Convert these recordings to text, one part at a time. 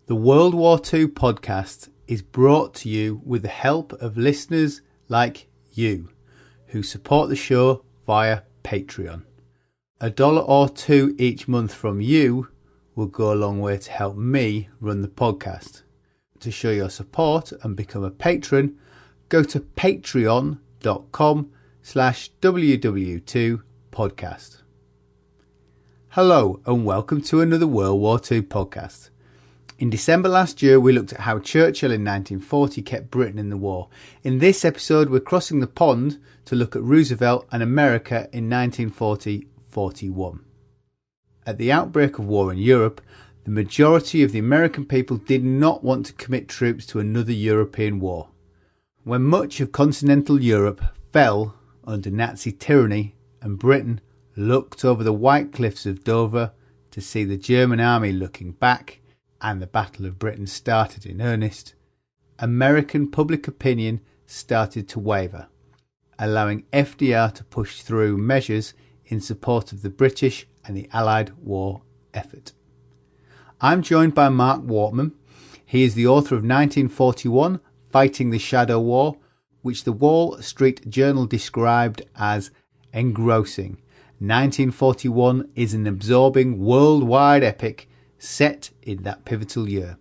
The World War II podcast is brought to you with the help of listeners like you who support the show via Patreon. $1 or $2 each month from you will go a long way to help me run the podcast. To show your support and become a patron, go to patreon.com/WW2podcast. Hello and welcome to another World War II podcast. In December last year, we looked at how Churchill in 1940 kept Britain in the war. In this episode, we're crossing the pond to look at Roosevelt and America in 1940-41. At the outbreak of war in Europe, the majority of the American people did not want to commit troops to another European war. When much of continental Europe fell under Nazi tyranny and Britain looked over the white cliffs of Dover to see the German army looking back, and the Battle of Britain started in earnest, American public opinion started to waver, allowing FDR to push through measures in support of the British and the Allied war effort. I'm joined by Marc Wortman. He is the author of 1941, Fighting the Shadow War, which the Wall Street Journal described as engrossing. 1941 is an absorbing worldwide epic set in that pivotal year.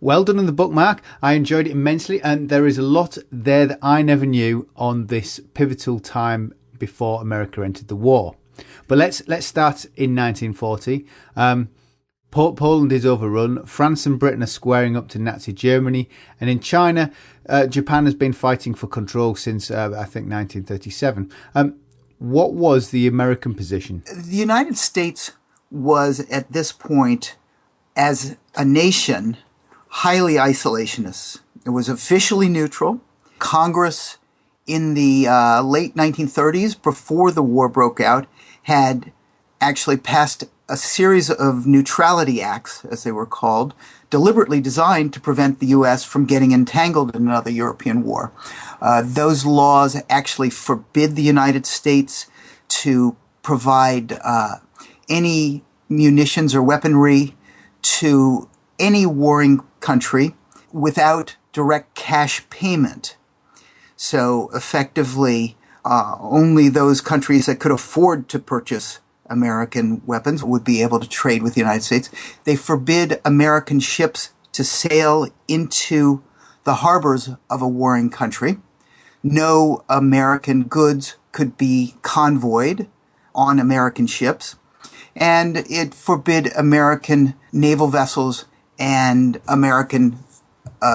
Well done on the book, Marc. I enjoyed it immensely, and there is a lot there that I never knew on this pivotal time before America entered the war. But let's start in 1940. Poland is overrun. France and Britain are squaring up to Nazi Germany, and in China, Japan has been fighting for control since I think 1937. What was the American position? The United States was at this point, as a nation, highly isolationist. It was officially neutral. Congress in the late 1930s, before the war broke out, had actually passed a series of neutrality acts, as they were called, deliberately designed to prevent the U.S. from getting entangled in another European war. Those laws actually forbid the United States to provide any munitions or weaponry to any warring country without direct cash payment. So effectively, only those countries that could afford to purchase American weapons would be able to trade with the United States. They forbid American ships to sail into the harbors of a warring country. No American goods could be convoyed on American ships. And it forbid American naval vessels and American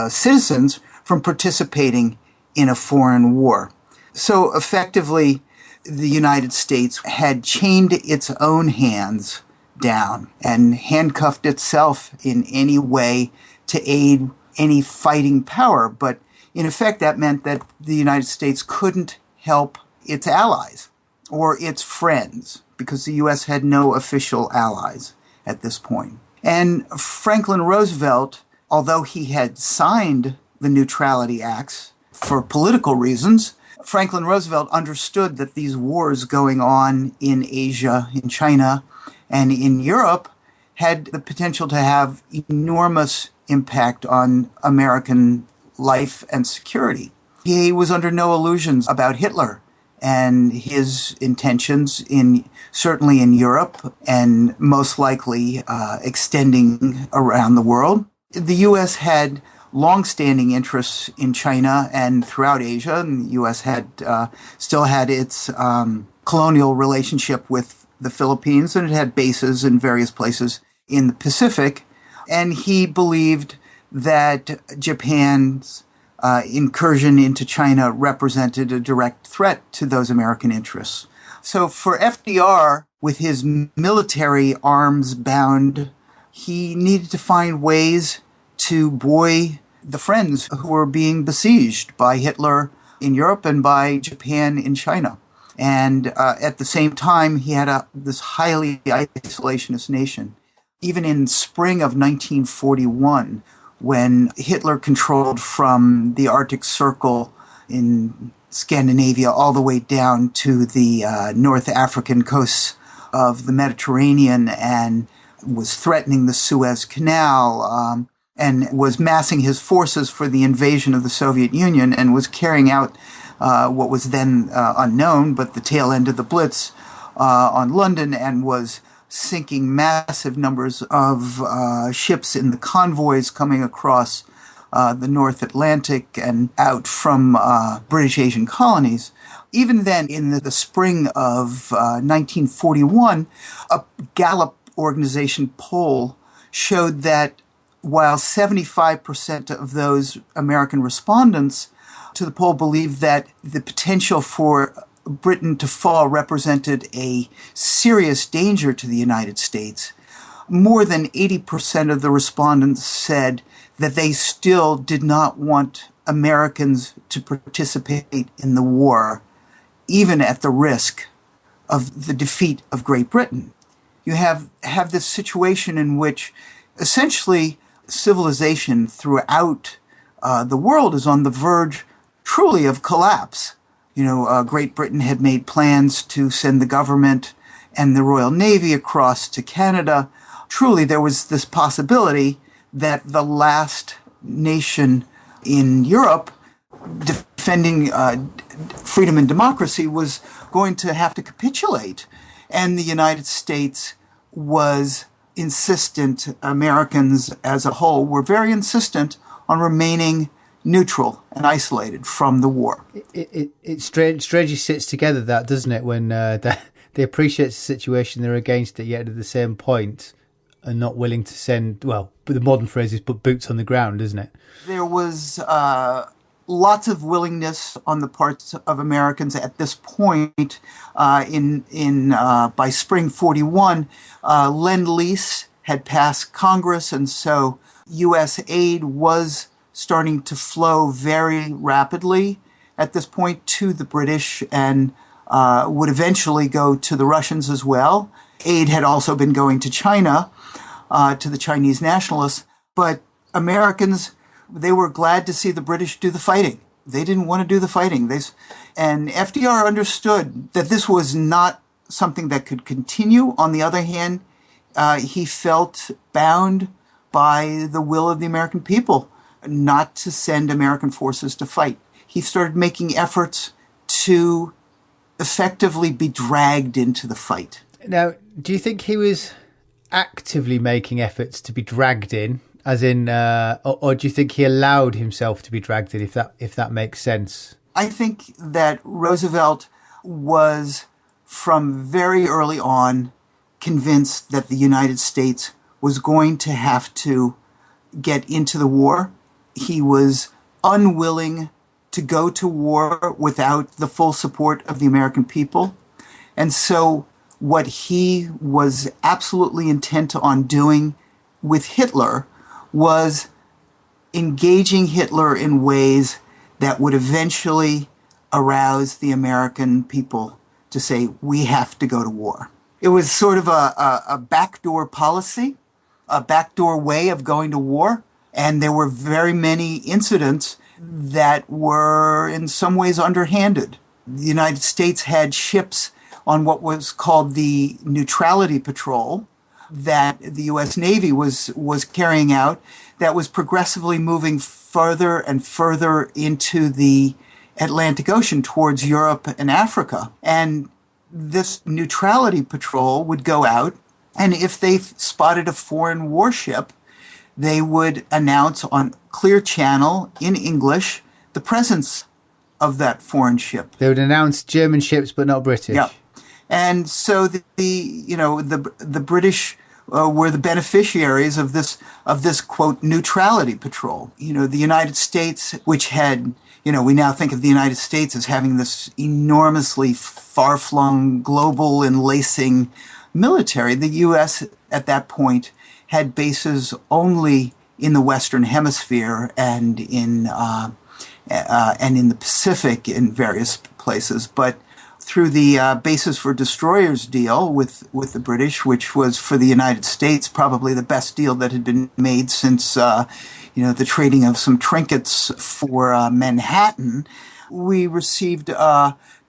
citizens from participating in a foreign war. So effectively, the United States had chained its own hands down and handcuffed itself in any way to aid any fighting power. But in effect, that meant that the United States couldn't help its allies or its friends, because the U.S. had no official allies at this point. And Franklin Roosevelt, although he had signed the Neutrality Acts for political reasons, Franklin Roosevelt understood that these wars going on in Asia, in China, and in Europe had the potential to have enormous impact on American life and security. He was under no illusions about Hitler and his intentions certainly in Europe and most likely extending around the world. The U.S. had long-standing interests in China and throughout Asia, and the U.S. still had its colonial relationship with the Philippines, and it had bases in various places in the Pacific. And he believed that Japan's incursion into China represented a direct threat to those American interests. So for FDR, with his military arms bound, he needed to find ways to buoy the friends who were being besieged by Hitler in Europe and by Japan in China. And at the same time, he had this highly isolationist nation. Even in spring of 1941, when Hitler controlled from the Arctic Circle in Scandinavia all the way down to the North African coasts of the Mediterranean and was threatening the Suez Canal, and was massing his forces for the invasion of the Soviet Union and was carrying out what was then unknown, but the tail end of the Blitz on London, and was sinking massive numbers of ships in the convoys coming across the North Atlantic and out from British Asian colonies. Even then, in the spring of 1941, a Gallup organization poll showed that while 75% of those American respondents to the poll believed that the potential for Britain to fall represented a serious danger to the United States, more than 80% of the respondents said that they still did not want Americans to participate in the war, even at the risk of the defeat of Great Britain. You have this situation in which essentially civilization throughout the world is on the verge truly of collapse. Great Britain had made plans to send the government and the Royal Navy across to Canada. Truly, there was this possibility that the last nation in Europe defending freedom and democracy was going to have to capitulate. And the United States was insistent, Americans as a whole were very insistent on remaining neutral and isolated from the war. It strangely sits together, that, doesn't it, when they appreciate the situation, they're against it, yet at the same point are not willing to send, well, the modern phrase is put boots on the ground, isn't it? There was lots of willingness on the parts of Americans at this point. By spring 41, Lend-Lease had passed Congress, and so U.S. aid was starting to flow very rapidly at this point to the British, and would eventually go to the Russians as well. Aid had also been going to China, to the Chinese nationalists, but Americans, they were glad to see the British do the fighting. They didn't want to do the fighting. And FDR understood that this was not something that could continue. On the other hand, he felt bound by the will of the American people not to send American forces to fight. He started making efforts to effectively be dragged into the fight. Now, do you think he was actively making efforts to be dragged in, as in, or do you think he allowed himself to be dragged in, if that makes sense? I think that Roosevelt was, from very early on, convinced that the United States was going to have to get into the war. He was unwilling to go to war without the full support of the American people. And so what he was absolutely intent on doing with Hitler was engaging Hitler in ways that would eventually arouse the American people to say, we have to go to war. It was sort of a backdoor policy, a backdoor way of going to war. And there were very many incidents that were in some ways underhanded. The United States had ships on what was called the Neutrality Patrol that the U.S. Navy was carrying out, that was progressively moving further and further into the Atlantic Ocean towards Europe and Africa. And this Neutrality Patrol would go out, and if they spotted a foreign warship, they would announce on clear channel in English the presence of that foreign ship. They would announce German ships, but not British. Yeah, and so the British were the beneficiaries of this quote neutrality patrol. The United States, which had, we now think of the United States as having this enormously far-flung, global, enlacing military. The U.S. at that point had bases only in the Western Hemisphere and in the Pacific in various places. But through the bases for destroyers deal with the British, which was for the United States probably the best deal that had been made since the trading of some trinkets for Manhattan, we received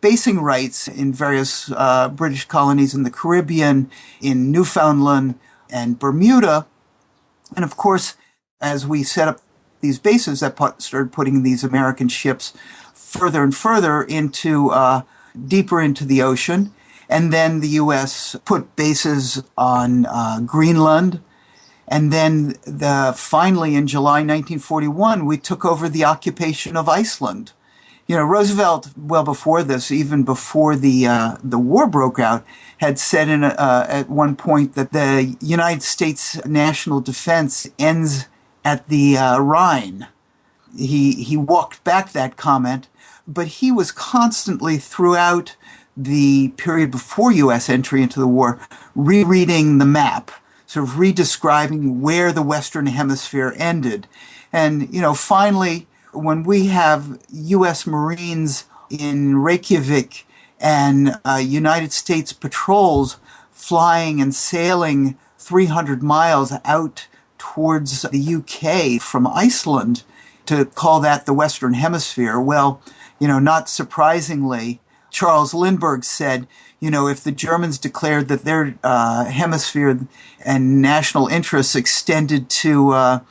basing rights in various British colonies in the Caribbean, in Newfoundland, and Bermuda. And of course, as we set up these bases, that started putting these American ships further and further into deeper into the ocean. And then the U.S. put bases on Greenland. And then finally in July 1941, we took over the occupation of Iceland. Roosevelt, well before this, even before the war broke out, had said at one point that the United States national defense ends at the Rhine. He walked back that comment, but he was constantly throughout the period before U.S. entry into the war rereading the map, sort of redescribing where the Western Hemisphere ended. And, finally, when we have U.S. Marines in Reykjavik and United States patrols flying and sailing 300 miles out towards the UK from Iceland, to call that the Western Hemisphere, well, not surprisingly, Charles Lindbergh said, if the Germans declared that their hemisphere and national interests extended to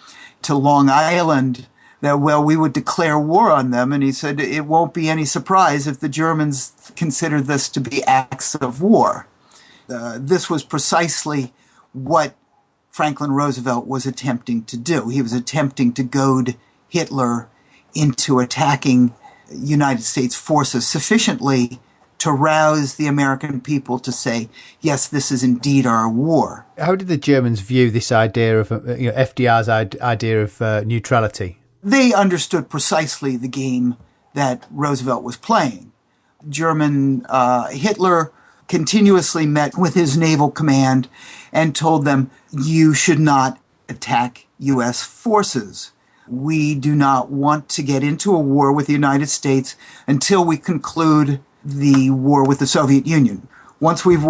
Long Island, that, well, we would declare war on them. And he said it won't be any surprise if the Germans consider this to be acts of war. This was precisely what Franklin Roosevelt was attempting to do. He was attempting to goad Hitler into attacking United States forces sufficiently to rouse the American people to say, yes, this is indeed our war. How did the Germans view this idea of FDR's idea of neutrality? They understood precisely the game that Roosevelt was playing. Hitler continuously met with his naval command and told them, you should not attack U.S. forces. We do not want to get into a war with the United States until we conclude the war with the Soviet Union. Once we've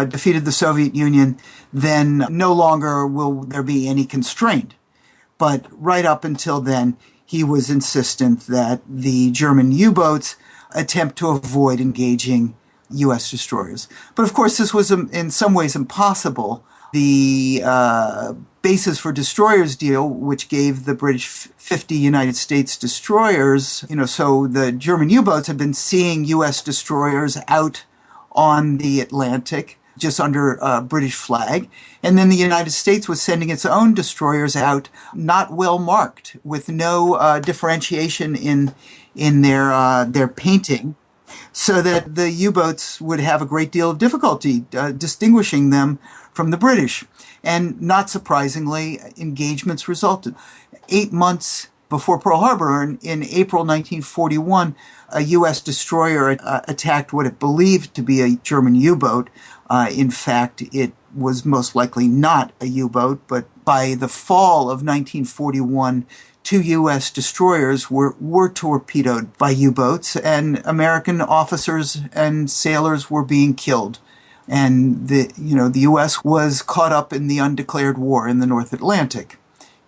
defeated the Soviet Union, then no longer will there be any constraint. But right up until then, he was insistent that the German U-boats attempt to avoid engaging U.S. destroyers. But of course, this was in some ways impossible. The Bases for Destroyers deal, which gave the British 50 United States destroyers, so the German U-boats had been seeing U.S. destroyers out on the Atlantic, just under a British flag. And then the United States was sending its own destroyers out, not well marked, with no differentiation in their painting, so that the U-boats would have a great deal of difficulty distinguishing them from the British. And not surprisingly, engagements resulted. 8 months before Pearl Harbor, in April 1941, a U.S. destroyer attacked what it believed to be a German U-boat. In fact, it was most likely not a U-boat, but by the fall of 1941, 2 U.S. destroyers were torpedoed by U-boats, and American officers and sailors were being killed. And the U.S. was caught up in the undeclared war in the North Atlantic.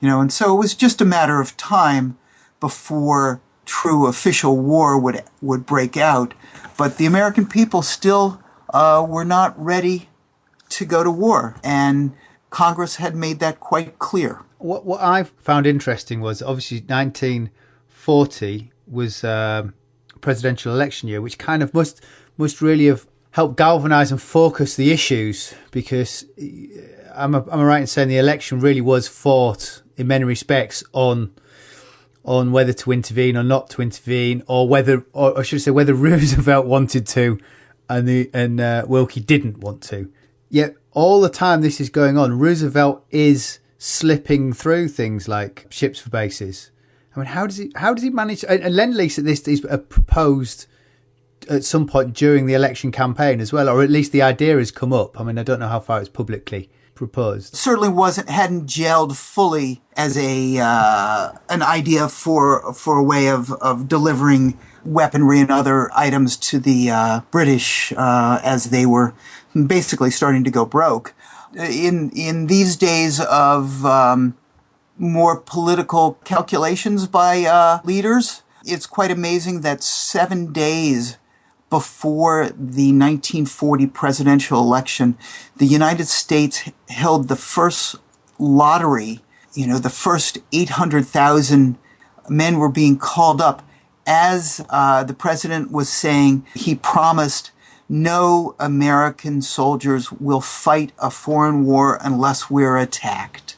And so it was just a matter of time before true official war would break out. But the American people still were not ready to go to war, and Congress had made that quite clear. What I found interesting was obviously 1940 was a presidential election year, which kind of must really have helped galvanise and focus the issues, because am I right in saying the election really was fought in many respects on whether to intervene or not to intervene, or I should say whether Roosevelt wanted to and Wilkie didn't want to. Yet all the time this is going on, Roosevelt is slipping through things like ships for bases. I mean, how does he manage? And Lend-Lease at this is proposed at some point during the election campaign as well, or at least the idea has come up. I mean, I don't know how far it's publicly proposed. Certainly hadn't gelled fully as an idea for a way of delivering weaponry and other items to the British as they were basically starting to go broke. In these days of more political calculations by leaders, it's quite amazing that 7 days before the 1940 presidential election, the United States held the first lottery the first 800,000 men were being called up as the president was saying he promised no American soldiers will fight a foreign war unless we're attacked.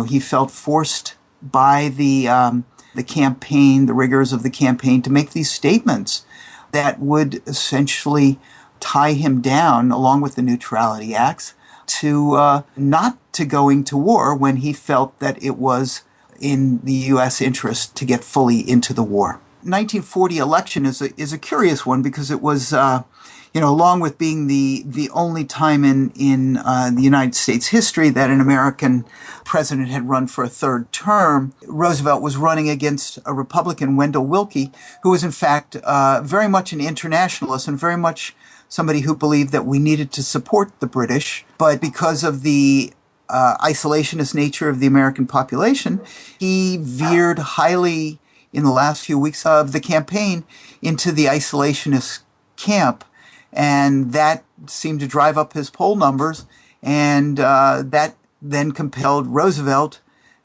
He felt forced by the campaign, the rigors of the campaign, to make these statements that would essentially tie him down, along with the Neutrality Acts, to not to going to war when he felt that it was in the U.S. interest to get fully into the war. 1940 election is a curious one because it was, along with being the only time in the United States history that an American president had run for a third term, Roosevelt was running against a Republican, Wendell Willkie, who was in fact very much an internationalist and very much somebody who believed that we needed to support the British, but because of the isolationist nature of the American population, he veered highly in the last few weeks of the campaign into the isolationist camp. And that seemed to drive up his poll numbers. And that then compelled Roosevelt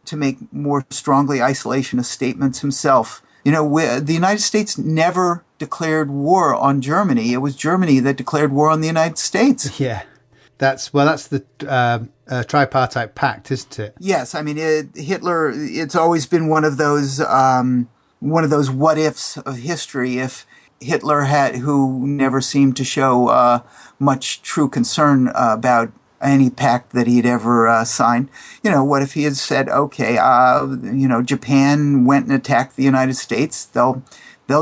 to make more strongly isolationist statements himself. The United States never declared war on Germany. It was Germany that declared war on the United States. Yeah. That's the tripartite pact, isn't it? Yes. I mean, Hitler, it's always been one of those what ifs of history. If Hitler who never seemed to show much true concern about any pact that he'd ever signed, what if he had said, okay, Japan went and attacked the United States, they'll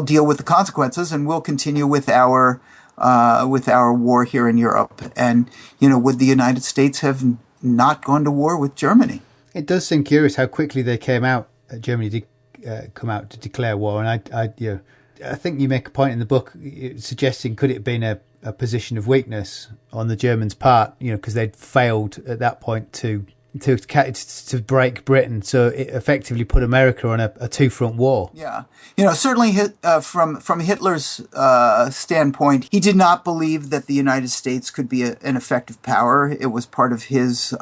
deal with the consequences, and we'll continue with our war here in Europe. And would the United States have not gone to war with Germany? It does seem curious how quickly they came out. Germany did come out to declare war, and I think you make a point in the book suggesting could it have been a position of weakness on the Germans' part, because they'd failed at that point to break Britain, so it effectively put America on a two-front war. Yeah, certainly from Hitler's standpoint, he did not believe that the United States could be an effective power. It was part of his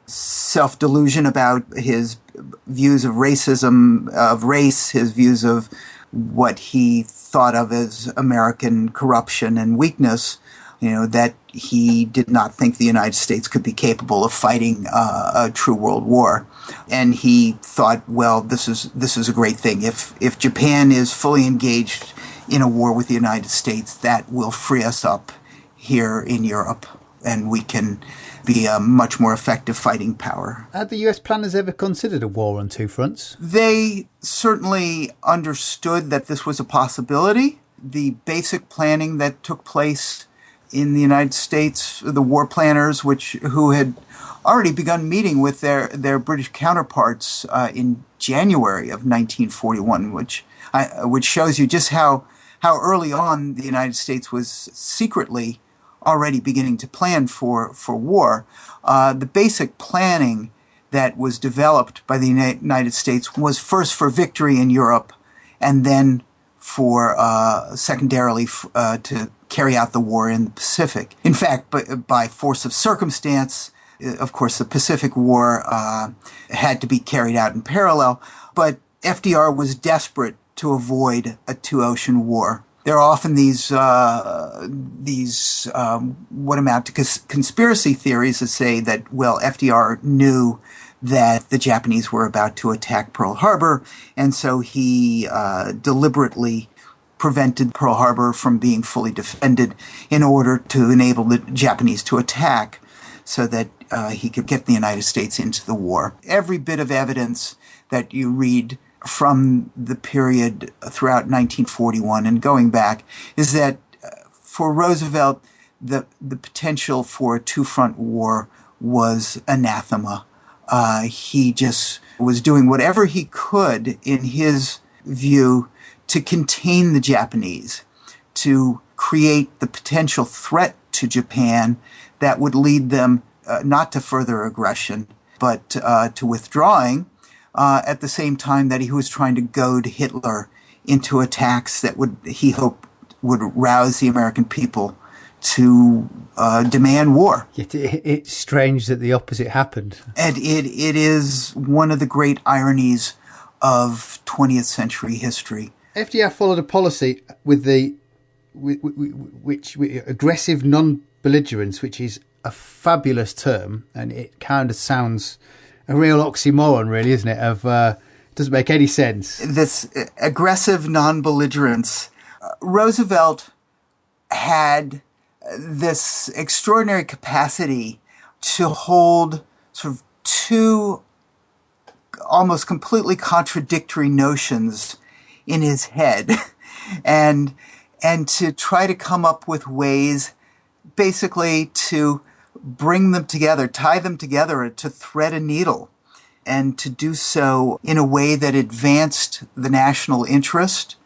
self-delusion about his views of racism, of race, his views of what he thought of as American corruption and weakness, that he did not think the United States could be capable of fighting a true world war. And he thought, well, this is a great thing. If Japan is fully engaged in a war with the United States, that will free us up here in Europe, and we can be a much more effective fighting power. Had the US planners ever considered a war on two fronts? They certainly understood that this was a possibility. The basic planning that took place in the United States, the war planners, who had already begun meeting with their British counterparts in January of 1941, which shows you just how early on the United States was secretly already beginning to plan for war. The basic planning that was developed by the United States was first for victory in Europe, and then for secondarily to carry out the war in the Pacific. In fact, by force of circumstance, of course, the Pacific War had to be carried out in parallel, but FDR was desperate to avoid a two-ocean war. There are often these what amount to conspiracy theories that say that, well, FDR knew that the Japanese were about to attack Pearl Harbor, and so he deliberately prevented Pearl Harbor from being fully defended in order to enable the Japanese to attack so that he could get the United States into the war. Every bit of evidence that you read from the period throughout 1941 and going back is that for Roosevelt, the potential for a two-front war was anathema. He just was doing whatever he could, in his view, to contain the Japanese, to create the potential threat to Japan that would lead them not to further aggression, but to withdrawing, at the same time that he was trying to goad Hitler into attacks that he hoped would rouse the American people demand war. Yet it's strange that the opposite happened. And it is one of the great ironies of 20th century history. FDR followed a policy with aggressive non-belligerence, which is a fabulous term, and it kind of sounds a real oxymoron, really, isn't it? Doesn't make any sense. This aggressive non-belligerence. Roosevelt had this extraordinary capacity to hold sort of two almost completely contradictory notions in his head and to try to come up with ways basically to bring them together, tie them together, to thread a needle, and to do so in a way that advanced the national interest,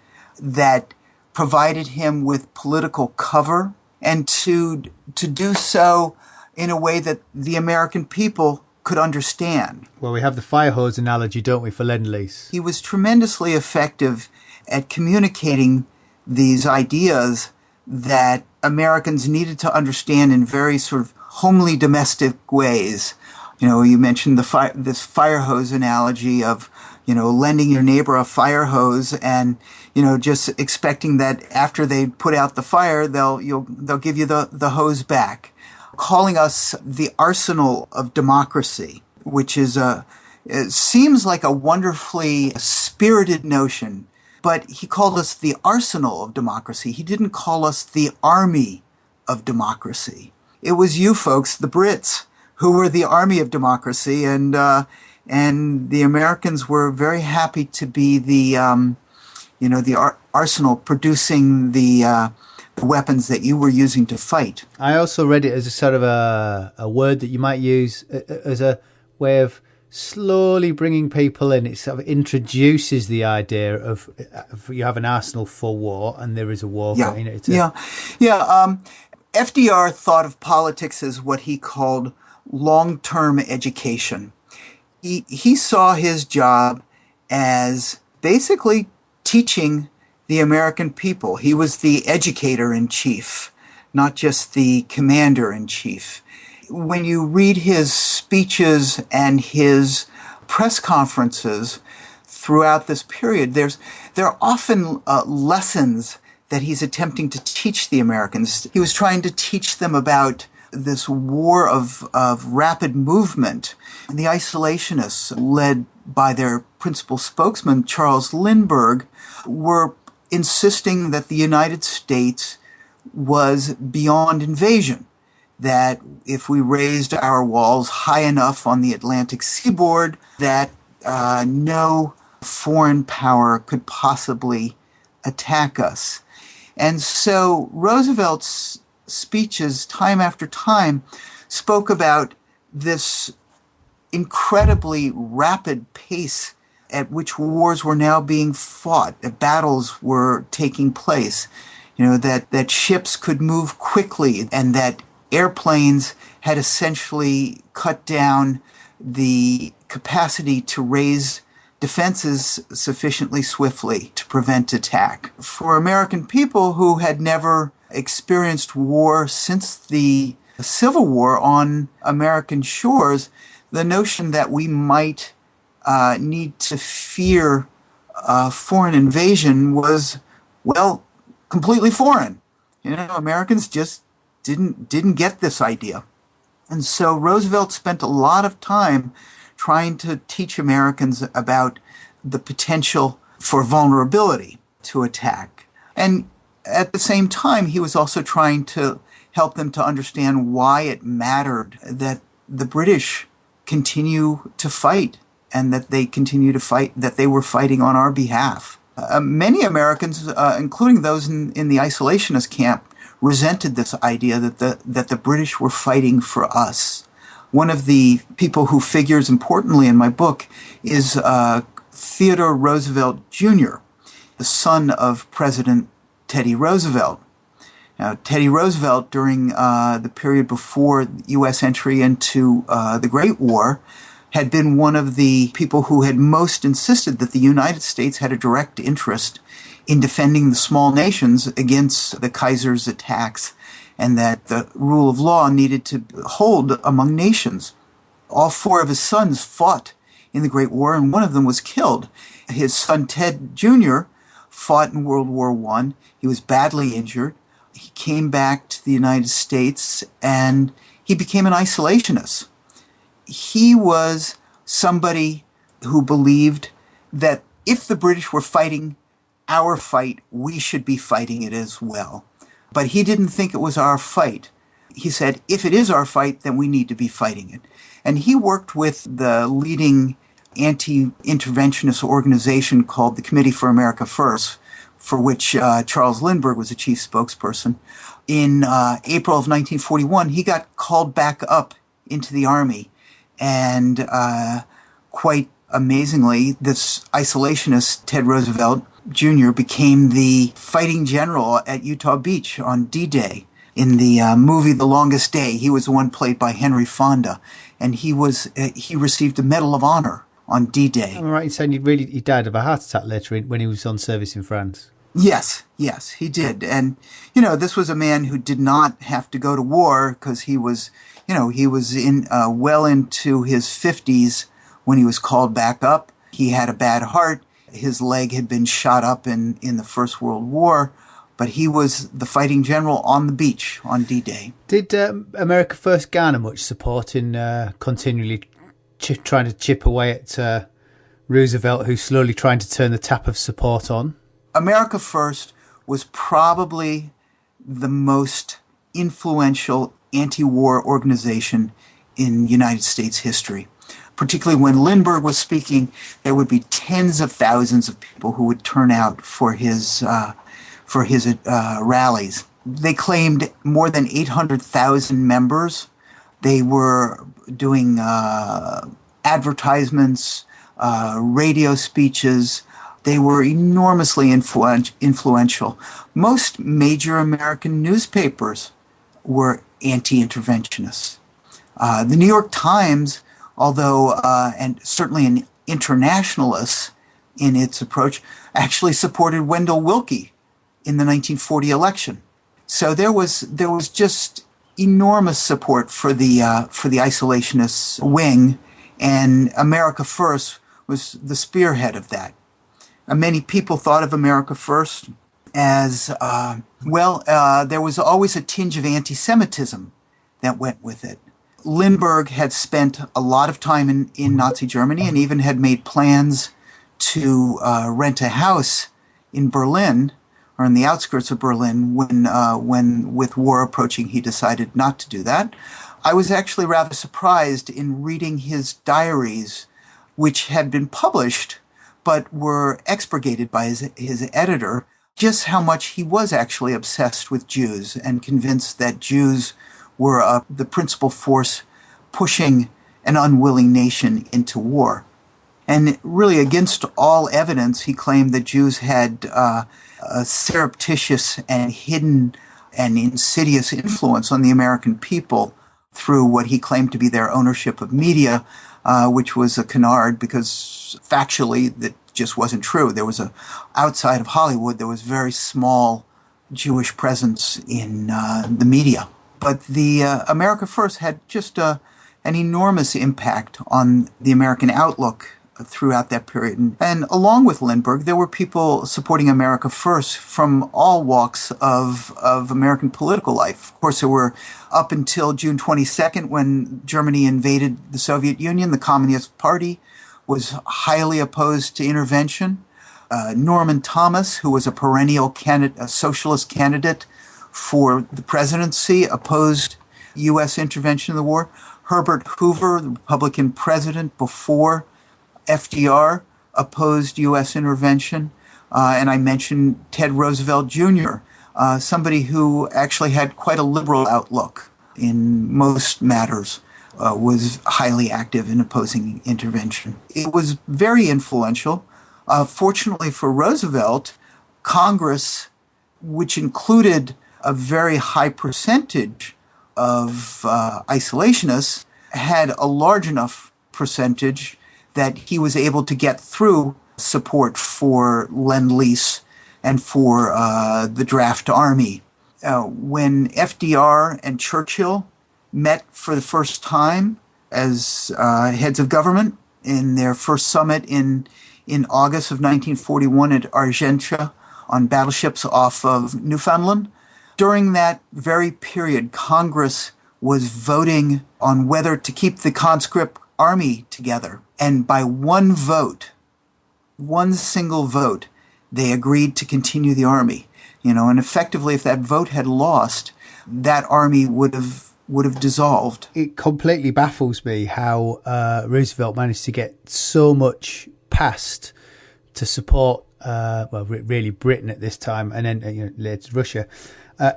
that provided him with political cover, and to do so in a way that the American people could understand. Well, we have the fire hose analogy, don't we, for Lend-Lease? He was tremendously effective at communicating these ideas that Americans needed to understand in very sort of homely, domestic ways. You know, you mentioned this fire hose analogy of, lending your neighbor a fire hose and, just expecting that after they put out the fire, they'll give you the hose back. Calling us the arsenal of democracy, which is it seems like a wonderfully spirited notion, but he called us the arsenal of democracy. He didn't call us the army of democracy. It was you folks, the Brits, who were the army of democracy, and the Americans were very happy to be the arsenal producing the weapons that you were using to fight. I also read it as a sort of a word that you might use as a way of slowly bringing people in. It sort of introduces the idea of you have an arsenal for war, and there is a war. Yeah, FDR thought of politics as what he called long-term education. He saw his job as basically teaching the American people. He was the educator-in-chief, not just the commander-in-chief. When you read his speeches and his press conferences throughout this period, there are often lessons that he's attempting to teach the Americans. He was trying to teach them about this war of rapid movement. The isolationists, led by their principal spokesman, Charles Lindbergh, were insisting that the United States was beyond invasion, that if we raised our walls high enough on the Atlantic seaboard, that no foreign power could possibly attack us. And so Roosevelt's speeches, time after time, spoke about this incredibly rapid pace at which wars were now being fought, that battles were taking place, that ships could move quickly, and that airplanes had essentially cut down the capacity to raise defenses sufficiently swiftly to prevent attack. For American people who had never experienced war since the Civil War on American shores, the notion that we might need to fear foreign invasion was, well, completely foreign. Americans just didn't get this idea. And so Roosevelt spent a lot of time trying to teach Americans about the potential for vulnerability to attack. And at the same time, he was also trying to help them to understand why it mattered that the British continue to fight, and that they continue to fight, that they were fighting on our behalf. Many Americans, including those in the isolationist camp, resented this idea that the British were fighting for us. One of the people who figures importantly in my book is Theodore Roosevelt Jr., the son of President Teddy Roosevelt. Now, Teddy Roosevelt, during the period before U.S. entry into the Great War, had been one of the people who had most insisted that the United States had a direct interest in defending the small nations against the Kaiser's attacks and that the rule of law needed to hold among nations. All four of his sons fought in the Great War, and one of them was killed. His son Ted Jr. fought in World War I. He was badly injured. He came back to the United States, and he became an isolationist. He was somebody who believed that if the British were fighting our fight, we should be fighting it as well. But he didn't think it was our fight. He said, if it is our fight, then we need to be fighting it. And he worked with the leading anti-interventionist organization called the Committee for America First, for which Charles Lindbergh was the chief spokesperson. In April of 1941, he got called back up into the army. And quite amazingly, this isolationist, Ted Roosevelt Jr., became the fighting general at Utah Beach on D-Day. In the movie The Longest Day, he was the one played by Henry Fonda, and he received the Medal of Honor on D-Day. Am I right in saying he died of a heart attack later when he was on service in France? Yes, he did. And, this was a man who did not have to go to war because he was in well into his 50s when he was called back up. He had a bad heart. His leg had been shot up in the First World War, but he was the fighting general on the beach on D-Day. Did America First garner much support in continually trying to chip away at Roosevelt, who's slowly trying to turn the tap of support on? America First was probably the most influential anti-war organization in United States history. Particularly when Lindbergh was speaking, there would be tens of thousands of people who would turn out for his rallies. They claimed more than 800,000 members. They were doing advertisements, radio speeches. They were enormously influential. Most major American newspapers were anti-interventionists. The New York Times, although, and certainly an internationalist in its approach, actually supported Wendell Willkie in the 1940 election. So there was just enormous support for the isolationist wing, and America First was the spearhead of that. Many people thought of America First as, there was always a tinge of anti-Semitism that went with it. Lindbergh had spent a lot of time in Nazi Germany and even had made plans to rent a house in Berlin, or in the outskirts of Berlin, when with war approaching he decided not to do that. I was actually rather surprised in reading his diaries, which had been published but were expurgated by his editor, just how much he was actually obsessed with Jews and convinced that Jews were the principal force pushing an unwilling nation into war. And really, against all evidence, he claimed that Jews had a surreptitious and hidden and insidious influence on the American people through what he claimed to be their ownership of media, which was a canard because factually that just wasn't true. There was outside of Hollywood, there was very small Jewish presence in the media. But the America First had just an enormous impact on the American outlook throughout that period. And along with Lindbergh, there were people supporting America First from all walks of American political life. Of course, there were, up until June 22nd, when Germany invaded the Soviet Union, the Communist Party was highly opposed to intervention. Norman Thomas, who was a perennial a socialist candidate for the presidency, opposed U.S. intervention in the war. Herbert Hoover, the Republican president before FDR, opposed U.S. intervention. And I mentioned Ted Roosevelt Jr., somebody who actually had quite a liberal outlook in most matters, was highly active in opposing intervention. It was very influential. Fortunately for Roosevelt, Congress, which included a very high percentage of isolationists, had a large enough percentage that he was able to get through support for Lend-Lease and for the draft army. when FDR and Churchill met for the first time as heads of government in their first summit in August of 1941 at Argentia on battleships off of Newfoundland. During that very period, Congress was voting on whether to keep the conscript army together. And by one vote, one single vote, they agreed to continue the army. And effectively, if that vote had lost, that army would have dissolved. It completely baffles me how Roosevelt managed to get so much passed to support, really Britain at this time, and then later Russia,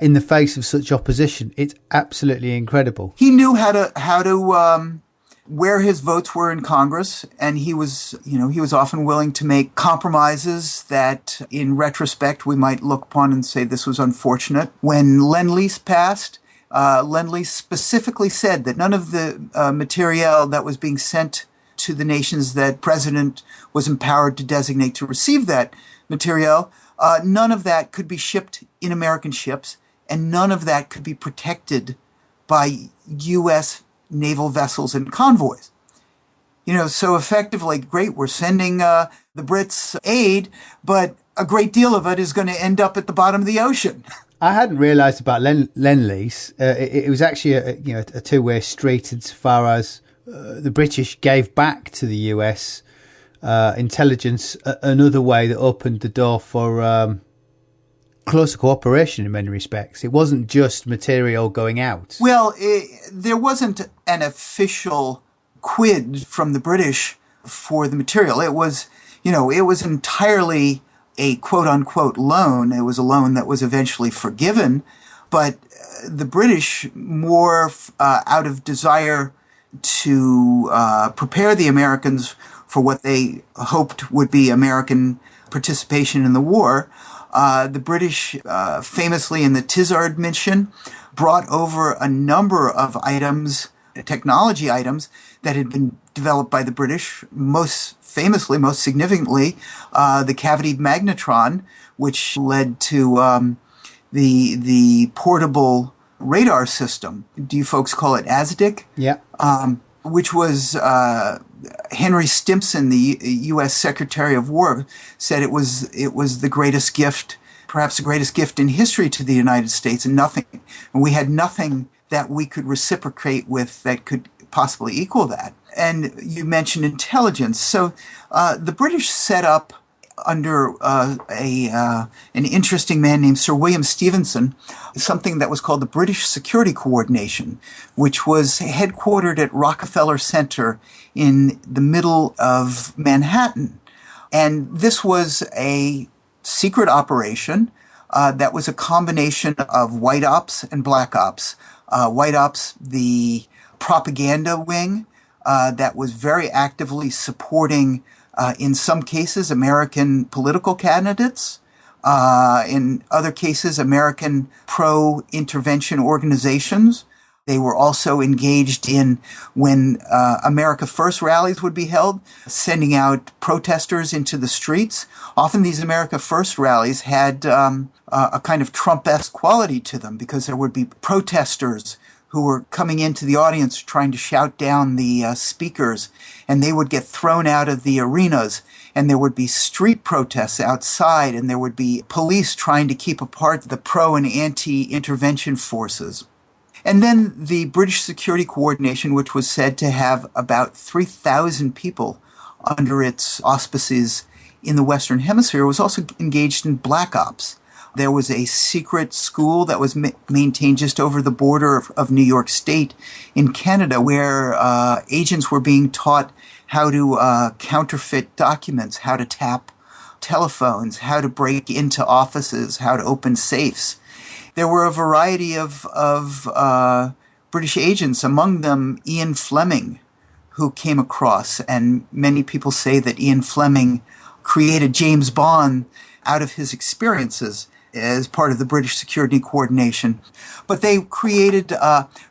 in the face of such opposition. It's absolutely incredible. He knew how to where his votes were in Congress, and he was often willing to make compromises that, in retrospect, we might look upon and say this was unfortunate. When Lend-Lease passed, Lend-Lease specifically said that none of the materiel that was being sent to the nations that President was empowered to designate to receive that materiel, none of that could be shipped in American ships, and none of that could be protected by U.S. naval vessels and convoys. So effectively, great, we're sending the Brits aid, but a great deal of it is going to end up at the bottom of the ocean. I hadn't realised about Lend-Lease. It was actually a two-way street insofar as the British gave back to the US intelligence another way that opened the door for closer cooperation in many respects. It wasn't just material going out. Well, there wasn't an official quid from the British for the material. It was entirely a quote-unquote loan. It was a loan that was eventually forgiven, but the British, more out of desire to prepare the Americans for what they hoped would be American participation in the war, the British, famously in the Tizard mission, brought over a number of items, technology items, that had been developed by the British, most significantly, the cavity magnetron, which led to the portable radar system. Do you folks call it ASDIC? Yeah. Which was Henry Stimson, the U.S. Secretary of War, said it was the greatest gift, perhaps the greatest gift in history to the United States, and we had nothing that we could reciprocate with that could possibly equal that. And you mentioned intelligence. So the British set up under an interesting man named Sir William Stevenson, something that was called the British Security Coordination, which was headquartered at Rockefeller Center in the middle of Manhattan. And this was a secret operation that was a combination of white ops and black ops. White ops, the propaganda wing, that was very actively supporting in some cases, American political candidates. In other cases, American pro-intervention organizations. They were also engaged in, when America First rallies would be held, sending out protesters into the streets. Often these America First rallies had a kind of Trump-esque quality to them, because there would be protesters who were coming into the audience trying to shout down the speakers, and they would get thrown out of the arenas, and there would be street protests outside, and there would be police trying to keep apart the pro and anti-intervention forces. And then the British Security Coordination, which was said to have about 3,000 people under its auspices in the Western Hemisphere, was also engaged in black ops. There was a secret school that was maintained just over the border of New York State in Canada, where agents were being taught how to counterfeit documents, how to tap telephones, how to break into offices, how to open safes. There were a variety of British agents, among them Ian Fleming, who came across, and many people say that Ian Fleming created James Bond out of his experiences as part of the British Security Coordination. But they created,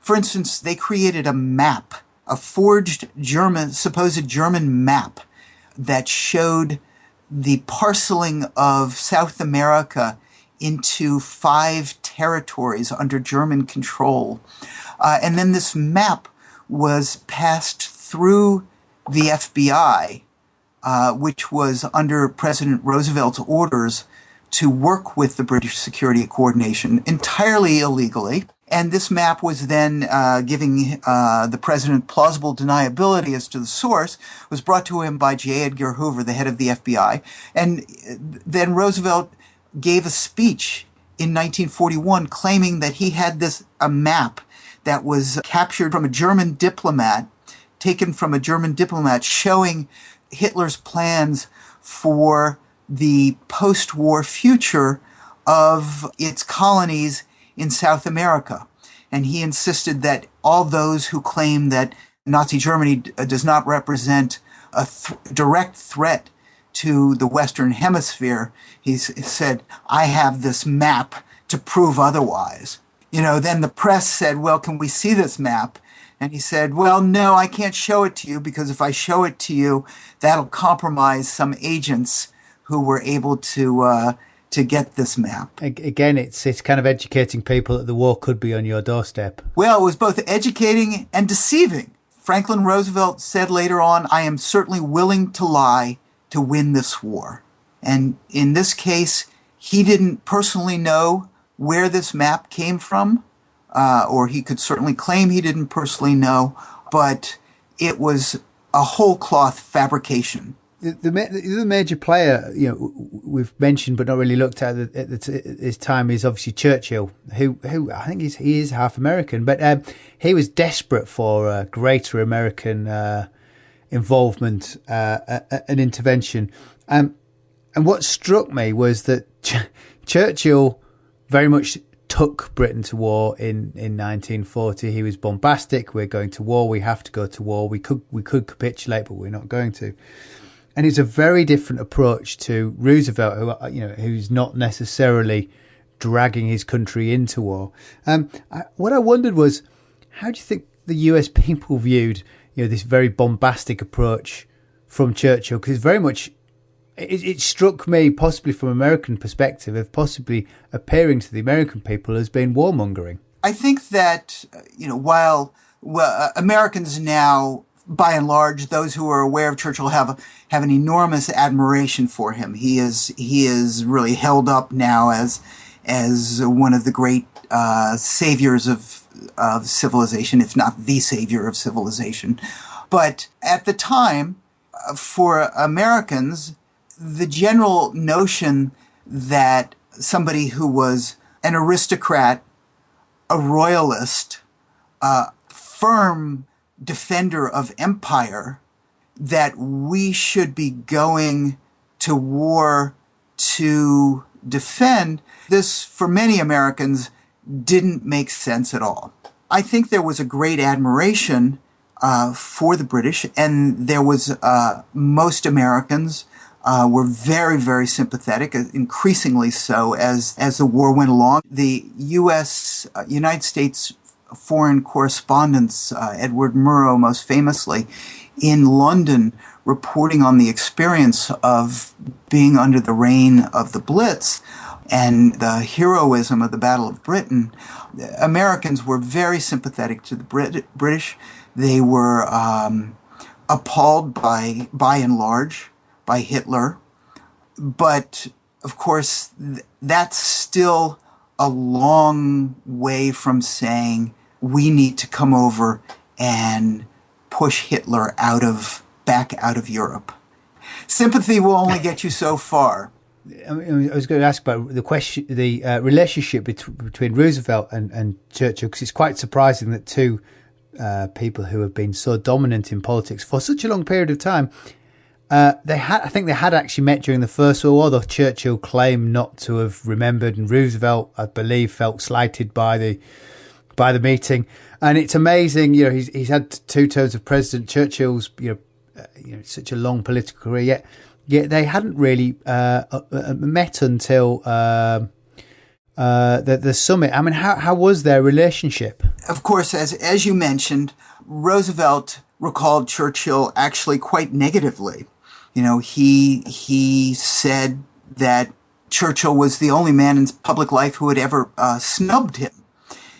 for instance, they created a map, a forged supposed German map that showed the parceling of South America into 5 territories under German control. And then this map was passed through the FBI, which was under President Roosevelt's orders to work with the British Security Coordination entirely illegally. And this map was then giving the president plausible deniability as to the source, was brought to him by J. Edgar Hoover, the head of the FBI. And then Roosevelt gave a speech in 1941 claiming that he had a map that was captured from a German diplomat, taken from a German diplomat, showing Hitler's plans for the post-war future of its colonies in South America. And he insisted that all those who claim that Nazi Germany does not represent a direct threat to the Western Hemisphere, he said, I have this map to prove otherwise. Then the press said, well, can we see this map? And he said, well, no, I can't show it to you, because if I show it to you, that'll compromise some agents who were able to get this map. Again, it's kind of educating people that the war could be on your doorstep. Well, it was both educating and deceiving. Franklin Roosevelt said later on, I am certainly willing to lie to win this war. And in this case, he didn't personally know where this map came from, or he could certainly claim he didn't personally know, but it was a whole cloth fabrication. The major player, we've mentioned but not really looked at his time is obviously Churchill, who I think he is half American, but he was desperate for greater American involvement and intervention. And what struck me was that Churchill very much took Britain to war in 1940. He was bombastic. We're going to war. We have to go to war. We could capitulate, but we're not going to. And it's a very different approach to Roosevelt, who's not necessarily dragging his country into war. What I wondered was, how do you think the US people viewed, this very bombastic approach from Churchill? Because very much, it struck me, possibly from American perspective, of possibly appearing to the American people as being warmongering. I think that, while Americans now, by and large, those who are aware of Churchill have an enormous admiration for him. He is really held up now as one of the great saviors of civilization, if not the savior of civilization. But at the time, for Americans, the general notion that somebody who was an aristocrat, a royalist, a firm defender of empire, that we should be going to war to defend, this, for many Americans, didn't make sense at all. I think there was a great admiration for the British, and there was most Americans were very, very sympathetic, increasingly so as the war went along. The United States foreign correspondents, Edward Murrow most famously, in London, reporting on the experience of being under the reign of the Blitz and the heroism of the Battle of Britain. Americans were very sympathetic to the British. They were appalled by and large, by Hitler. But, of course, that's still a long way from saying we need to come over and push Hitler back out of Europe. Sympathy will only get you so far. I was going to ask about the relationship between Roosevelt and Churchill, because it's quite surprising that two people who have been so dominant in politics for such a long period of time, I think they had actually met during the First World War, though Churchill claimed not to have remembered, and Roosevelt, I believe, felt slighted by the meeting. And it's amazing, he's had 2 terms of president. Churchill's, such a long political career, yet they hadn't really met until the summit. I mean, how was their relationship? Of course, as you mentioned, Roosevelt recalled Churchill actually quite negatively. He said that Churchill was the only man in public life who had ever snubbed him.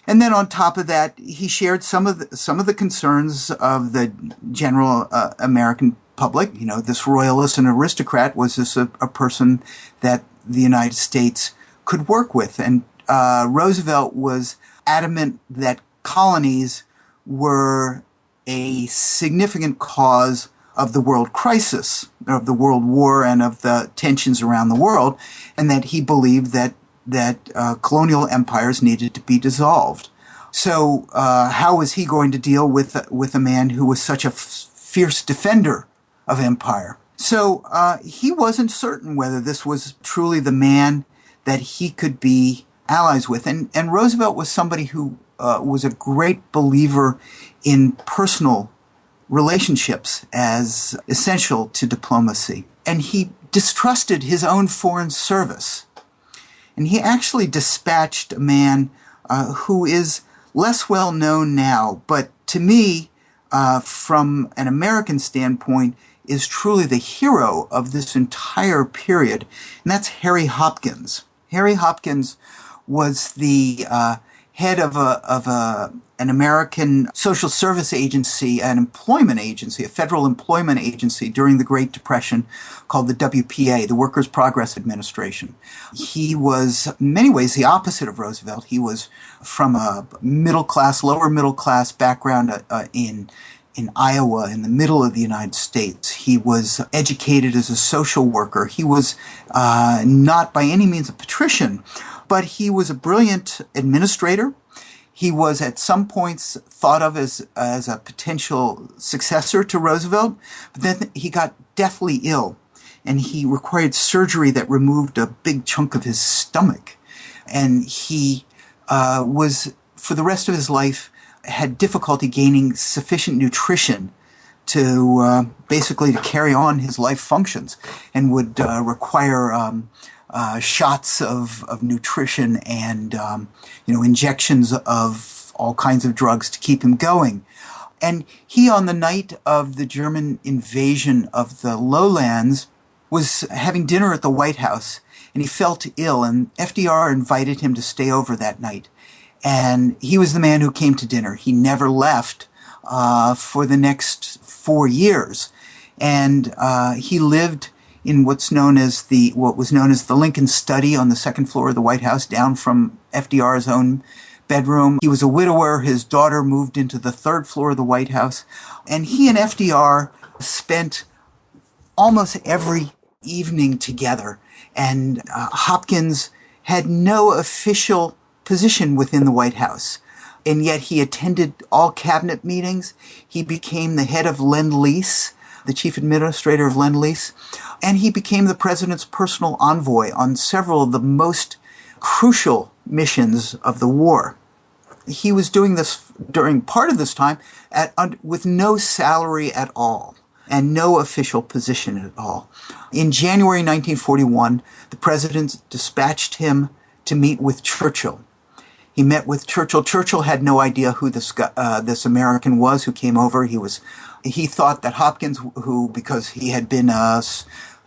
And then on top of that, he shared some of the concerns of the general American public. You know, this royalist and aristocrat, was this a person that the United States could work with? And Roosevelt was adamant that colonies were a significant cause of the world crisis, of the world war, and of the tensions around the world, and that he believed that colonial empires needed to be dissolved. So how was he going to deal with a man who was such a fierce defender of empire? So he wasn't certain whether this was truly the man that he could be allies with. And Roosevelt was somebody who was a great believer in personal relationships as essential to diplomacy. And he distrusted his own foreign service. And he actually dispatched a man who is less well known now, but to me, from an American standpoint, is truly the hero of this entire period, and that's Harry Hopkins. Harry Hopkins was the head of an American social service agency, an employment agency, a federal employment agency during the Great Depression called the WPA, the Workers' Progress Administration. He was, in many ways, the opposite of Roosevelt. He was from a middle-class, lower-middle-class background in Iowa, in the middle of the United States. He was educated as a social worker. He was not by any means a patrician, but he was a brilliant administrator. He was at some points thought of as a potential successor to Roosevelt, but then he got deathly ill, and he required surgery that removed a big chunk of his stomach. And he was, for the rest of his life, had difficulty gaining sufficient nutrition to basically to carry on his life functions, and would require shots of nutrition and injections of all kinds of drugs to keep him going. And he, on the night of the German invasion of the lowlands, was having dinner at the White House, and he felt ill, and FDR invited him to stay over that night. And he was the man who came to dinner. He never left for the next 4 years. And he lived in what was known as the Lincoln Study on the second floor of the White House, down from FDR's own bedroom. He was a widower. His daughter moved into the third floor of the White House. And he and FDR spent almost every evening together. And Hopkins had no official position within the White House, and yet he attended all cabinet meetings. He became the head of Lend-Lease, the chief administrator of Lend-Lease, and he became the president's personal envoy on several of the most crucial missions of the war. He was doing this during part of this time with no salary at all and no official position at all. In January 1941, the president dispatched him to meet with Churchill. He met with Churchill. Churchill had no idea who this American was who came over. He thought that Hopkins, who, because he had been a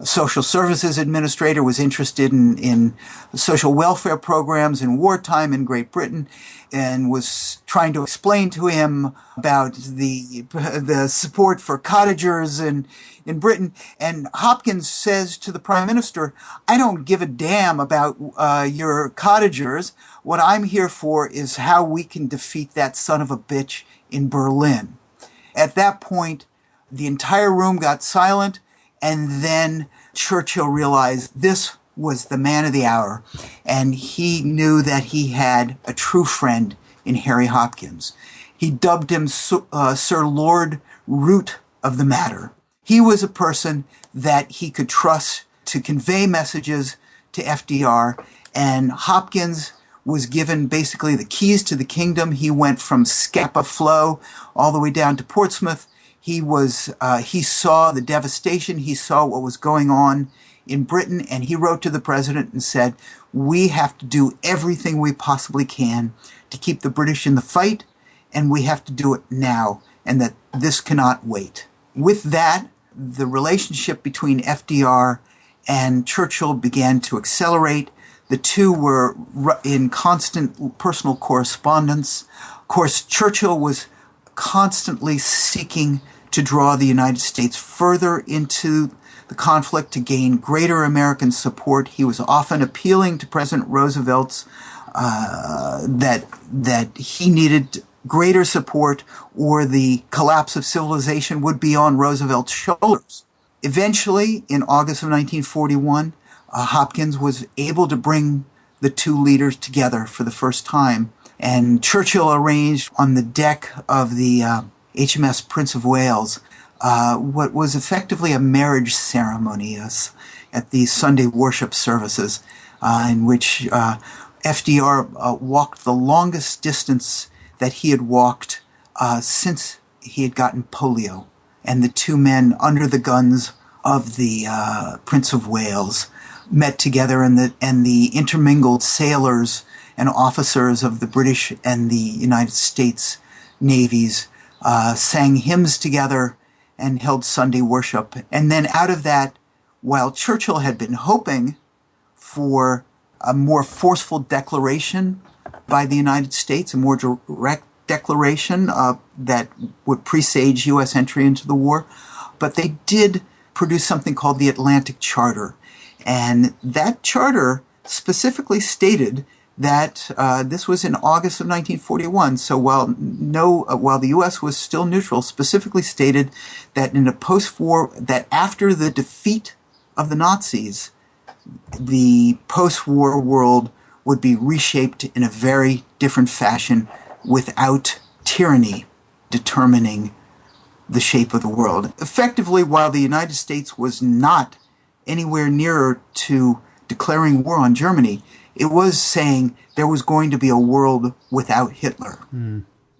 social services administrator, was interested in social welfare programs in wartime in Great Britain, and was trying to explain to him about the support for cottagers in Britain. And Hopkins says to the Prime Minister, "I don't give a damn about your cottagers. What I'm here for is how we can defeat that son of a bitch in Berlin." At that point, the entire room got silent, and then Churchill realized this was the man of the hour, and he knew that he had a true friend in Harry Hopkins. He dubbed him Sir Lord Root of the Matter. He was a person that he could trust to convey messages to FDR, and Hopkins was given basically the keys to the kingdom. He went from Scapa Flow all the way down to Portsmouth. He saw the devastation. He saw what was going on in Britain, and he wrote to the president and said, "We have to do everything we possibly can to keep the British in the fight, and we have to do it now, and that this cannot wait." With that, the relationship between FDR and Churchill began to accelerate. The two were in constant personal correspondence. Of course, Churchill was constantly seeking to draw the United States further into the conflict to gain greater American support. He was often appealing to President Roosevelt's that he needed greater support or the collapse of civilization would be on Roosevelt's shoulders. Eventually, in August of 1941, Hopkins was able to bring the two leaders together for the first time, and Churchill arranged on the deck of the HMS Prince of Wales what was effectively a marriage ceremony at the Sunday worship services, in which FDR walked the longest distance that he had walked since he had gotten polio. And the two men under the guns of the Prince of Wales met together, and the intermingled sailors and officers of the British and the United States navies sang hymns together and held Sunday worship. And then out of that, while Churchill had been hoping for a more forceful declaration by the United States, a more direct declaration that would presage U.S. entry into the war, but they did produce something called the Atlantic Charter. And that charter specifically stated that this was in August of 1941. So while the U.S. was still neutral, specifically stated that in a post-war, that after the defeat of the Nazis, the post-war world would be reshaped in a very different fashion without tyranny determining the shape of the world. Effectively, while the United States was not anywhere nearer to declaring war on Germany, it was saying there was going to be a world without Hitler.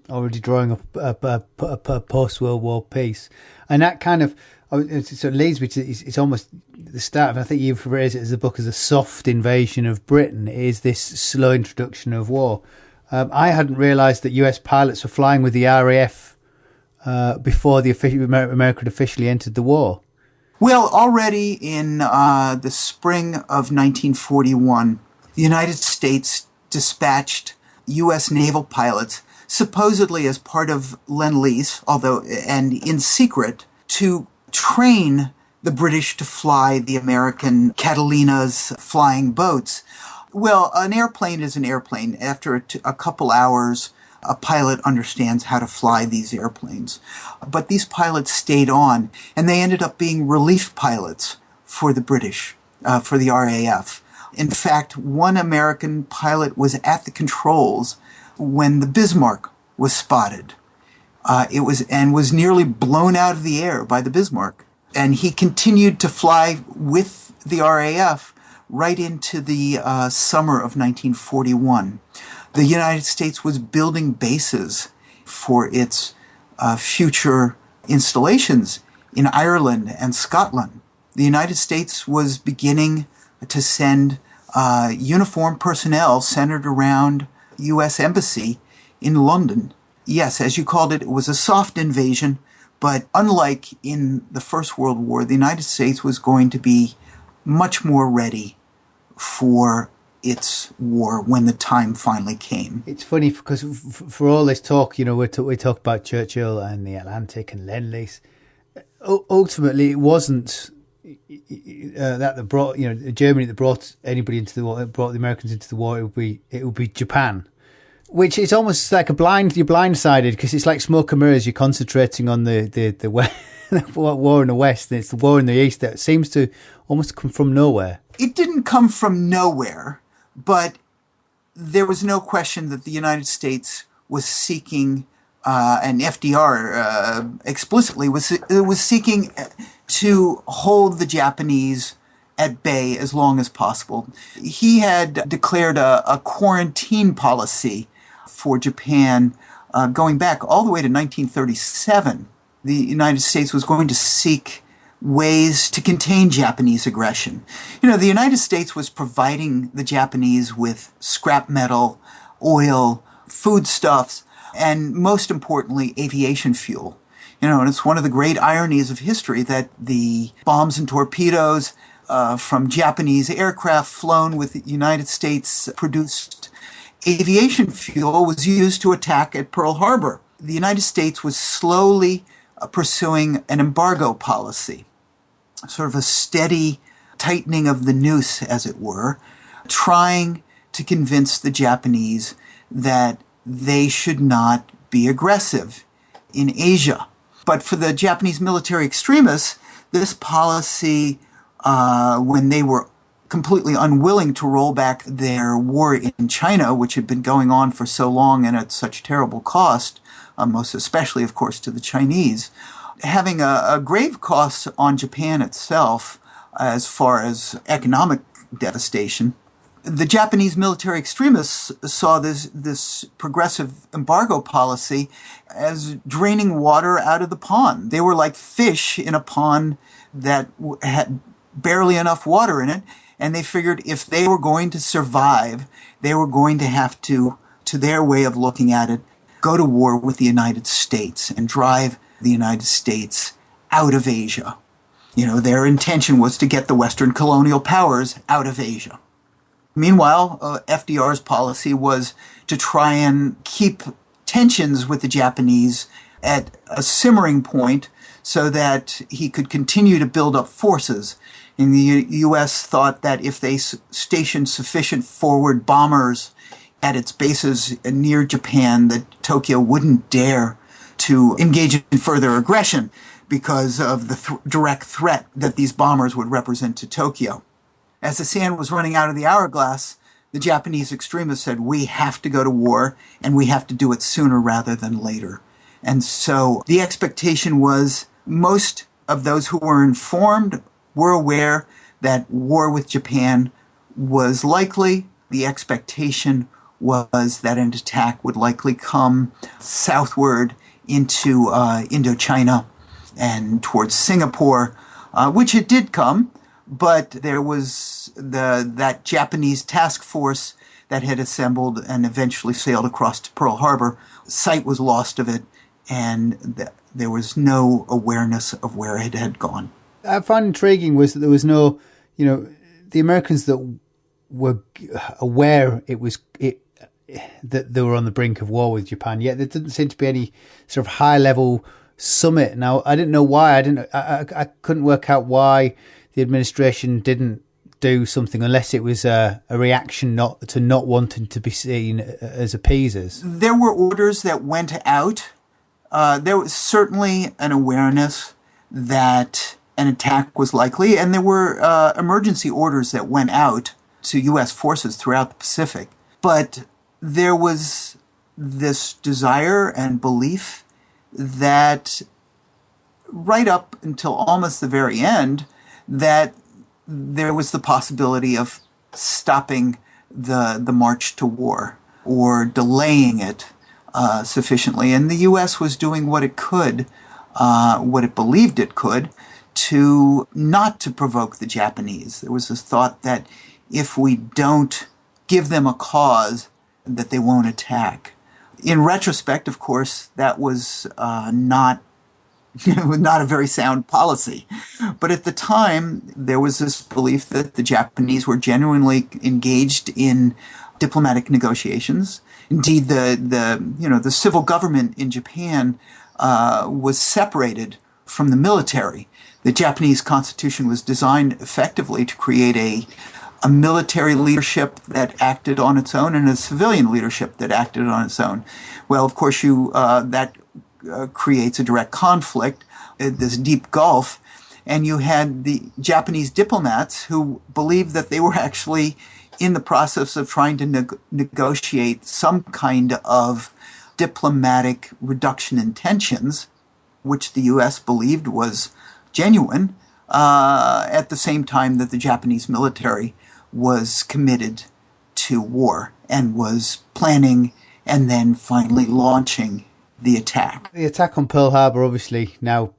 Already drawing up a post-World War peace. And that kind of so it leads me to, it's almost the start of, I think you've phrased it as the book as a soft invasion of Britain, is this slow introduction of war. I hadn't realised that US pilots were flying with the RAF before America had officially entered the war. Well, already in the spring of 1941, the United States dispatched U.S. naval pilots, supposedly as part of Lend-Lease, and in secret, to train the British to fly the American Catalina's flying boats. Well, an airplane is an airplane. After a couple hours, a pilot understands how to fly these airplanes. But these pilots stayed on, and they ended up being relief pilots for the British, for the RAF. In fact, one American pilot was at the controls when the Bismarck was spotted. It was nearly blown out of the air by the Bismarck. And he continued to fly with the RAF right into the summer of 1941. The United States was building bases for its future installations in Ireland and Scotland. The United States was beginning to send uniformed personnel centered around U.S. Embassy in London. Yes, as you called it, it was a soft invasion, but unlike in the First World War, the United States was going to be much more ready for its war when the time finally came. It's funny because for all this talk, we talk about Churchill and the Atlantic and Lend-Lease. Ultimately, it wasn't that brought Germany that brought anybody into the war, that brought the Americans into the war. It would be Japan, which is almost like you're blindsided because it's like smoke and mirrors. You're concentrating on the war in the West, and it's the war in the East that seems to almost come from nowhere. It didn't come from nowhere, but there was no question that the United States was seeking, and FDR explicitly was seeking to hold the Japanese at bay as long as possible. He had declared a quarantine policy for Japan going back all the way to 1937. The United States was going to seek ways to contain Japanese aggression. The United States was providing the Japanese with scrap metal, oil, foodstuffs, and most importantly, aviation fuel. And it's one of the great ironies of history that the bombs and torpedoes from Japanese aircraft flown with United States produced aviation fuel was used to attack at Pearl Harbor. The United States was slowly pursuing an embargo policy, sort of a steady tightening of the noose, as it were, trying to convince the Japanese that they should not be aggressive in Asia. But for the Japanese military extremists, this policy, when they were completely unwilling to roll back their war in China, which had been going on for so long and at such terrible cost, most especially, of course, to the Chinese, having a grave cost on Japan itself as far as economic devastation. The Japanese military extremists saw this progressive embargo policy as draining water out of the pond. They were like fish in a pond that had barely enough water in it, and they figured if they were going to survive, they were going to have to their way of looking at it, go to war with the United States and drive the United States out of Asia. You know, their intention was to get the Western colonial powers out of Asia. Meanwhile, FDR's policy was to try and keep tensions with the Japanese at a simmering point so that he could continue to build up forces. And the U.S. thought that if they stationed sufficient forward bombers at its bases near Japan, that Tokyo wouldn't dare to engage in further aggression because of the direct threat that these bombers would represent to Tokyo. As the sand was running out of the hourglass, the Japanese extremists said, we have to go to war, and we have to do it sooner rather than later. And so the expectation was most of those who were informed were aware that war with Japan was likely. The expectation was that an attack would likely come southward into Indochina and towards Singapore, which it did come. But there was that Japanese task force that had assembled and eventually sailed across to Pearl Harbor. Sight was lost of it, and there was no awareness of where it had gone. I found intriguing was that there was no, the Americans that were aware that they were on the brink of war with Japan, yet there didn't seem to be any sort of high-level summit. Now, I didn't know why. I couldn't work out why the administration didn't do something unless it was a reaction not wanting to be seen as appeasers. There were orders that went out. There was certainly an awareness that an attack was likely, and there were emergency orders that went out to U.S. forces throughout the Pacific. But there was this desire and belief that right up until almost the very end, that there was the possibility of stopping the march to war or delaying it sufficiently. And the U.S. was doing what it could, what it believed it could, to not to provoke the Japanese. There was this thought that if we don't give them a cause, that they won't attack. In retrospect, of course, that was not a very sound policy. But at the time, there was this belief that the Japanese were genuinely engaged in diplomatic negotiations. Indeed, the civil government in Japan was separated from the military. The Japanese constitution was designed effectively to create a military leadership that acted on its own and a civilian leadership that acted on its own. Well, of course, that creates a direct conflict, this deep gulf, and you had the Japanese diplomats who believed that they were actually in the process of trying to negotiate some kind of diplomatic reduction in tensions, which the U.S. believed was genuine, at the same time that the Japanese military was committed to war and was planning and then finally launching the attack. The attack on Pearl Harbor obviously now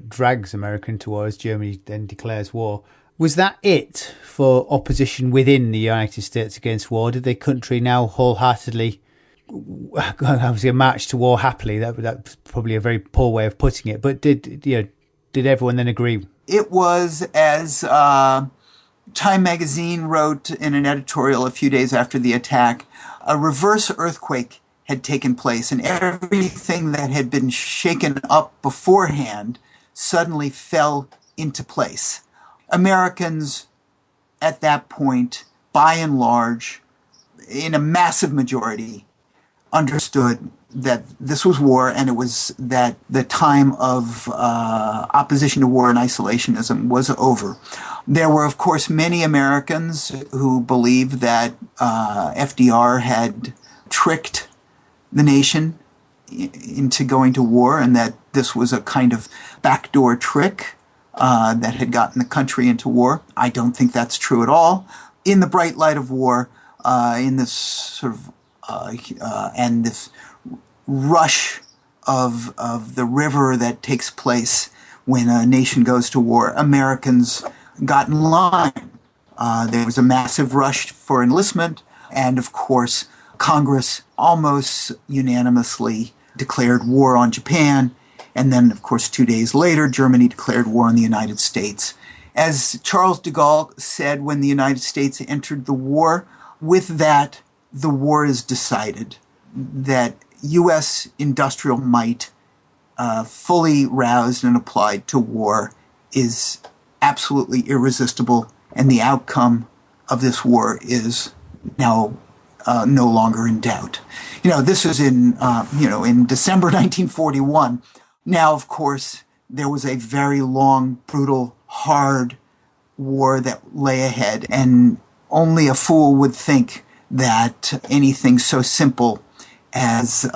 drags America into war as Germany then declares war. Was that it for opposition within the United States against war? Did the country now wholeheartedly obviously march to war happily? That's probably a very poor way of putting it. But did everyone then agree? It was as Time magazine wrote in an editorial a few days after the attack, a reverse earthquake had taken place, and everything that had been shaken up beforehand suddenly fell into place. Americans at that point, by and large, in a massive majority, understood that this was war, and it was that the time of opposition to war and isolationism was over. There were, of course, many Americans who believed that FDR had tricked the nation into going to war, and that this was a kind of backdoor trick that had gotten the country into war. I don't think that's true at all. In the bright light of war, in this sort of and this rush of the river that takes place when a nation goes to war, Americans got in line. There was a massive rush for enlistment, and of course, Congress almost unanimously declared war on Japan, and then, of course, 2 days later, Germany declared war on the United States. As Charles de Gaulle said when the United States entered the war, with that, the war is decided, that U.S. industrial might, fully roused and applied to war, is absolutely irresistible, and the outcome of this war is now no longer in doubt. This is in December 1941. Now, of course, there was a very long, brutal, hard war that lay ahead, and only a fool would think that anything so simple as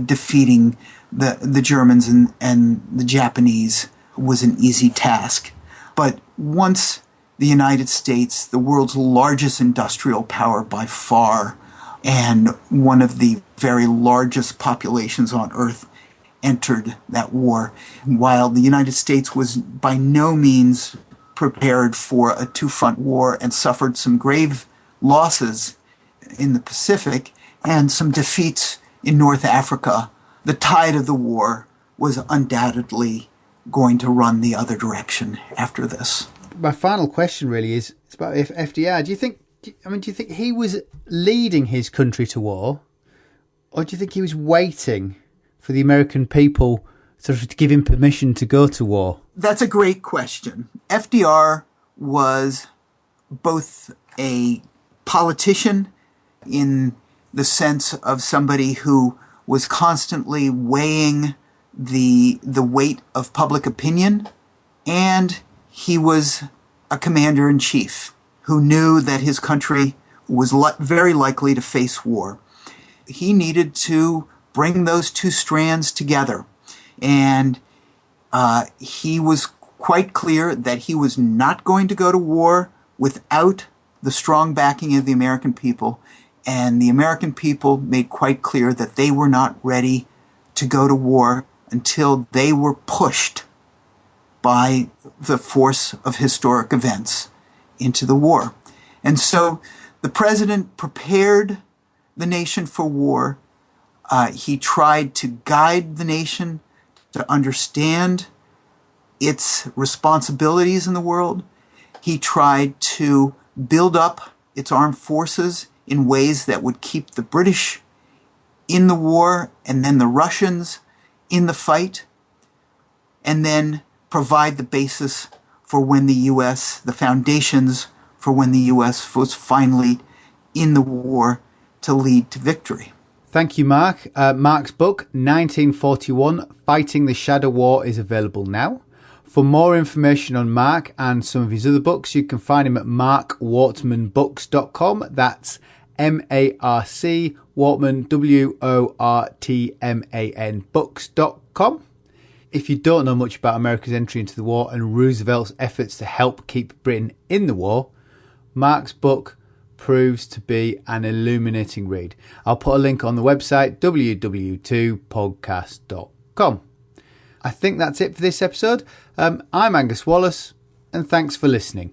defeating the Germans and the Japanese was an easy task. But once the United States, the world's largest industrial power by far, and one of the very largest populations on Earth, entered that war, while the United States was by no means prepared for a two-front war and suffered some grave losses in the Pacific and some defeats in North Africa, the tide of the war was undoubtedly going to run the other direction after this. My final question really is about if FDR. Do you think he was leading his country to war, or do you think he was waiting for the American people sort of to give him permission to go to war? That's a great question. FDR was both a politician in the sense of somebody who was constantly weighing the weight of public opinion, and he was a commander-in-chief who knew that his country was very likely to face war. He needed to bring those two strands together, and he was quite clear that he was not going to go to war without the strong backing of the American people, and the American people made quite clear that they were not ready to go to war until they were pushed by the force of historic events into the war. And so the president prepared the nation for war. He tried to guide the nation to understand its responsibilities in the world. He tried to build up its armed forces in ways that would keep the British in the war and then the Russians in the fight, and then provide the basis for when the U.S., the foundations for when the U.S. was finally in the war to lead to victory. Thank you, Marc. Marc's book, 1941, Fighting the Shadow War, is available now. For more information on Marc and some of his other books, you can find him at marcwortmanbooks.com. That's M-A-R-C, Wortman, W-O-R-T-M-A-N, books.com. If you don't know much about America's entry into the war and Roosevelt's efforts to help keep Britain in the war, Marc's book proves to be an illuminating read. I'll put a link on the website, www.podcast.com. I think that's it for this episode. I'm Angus Wallace, and thanks for listening.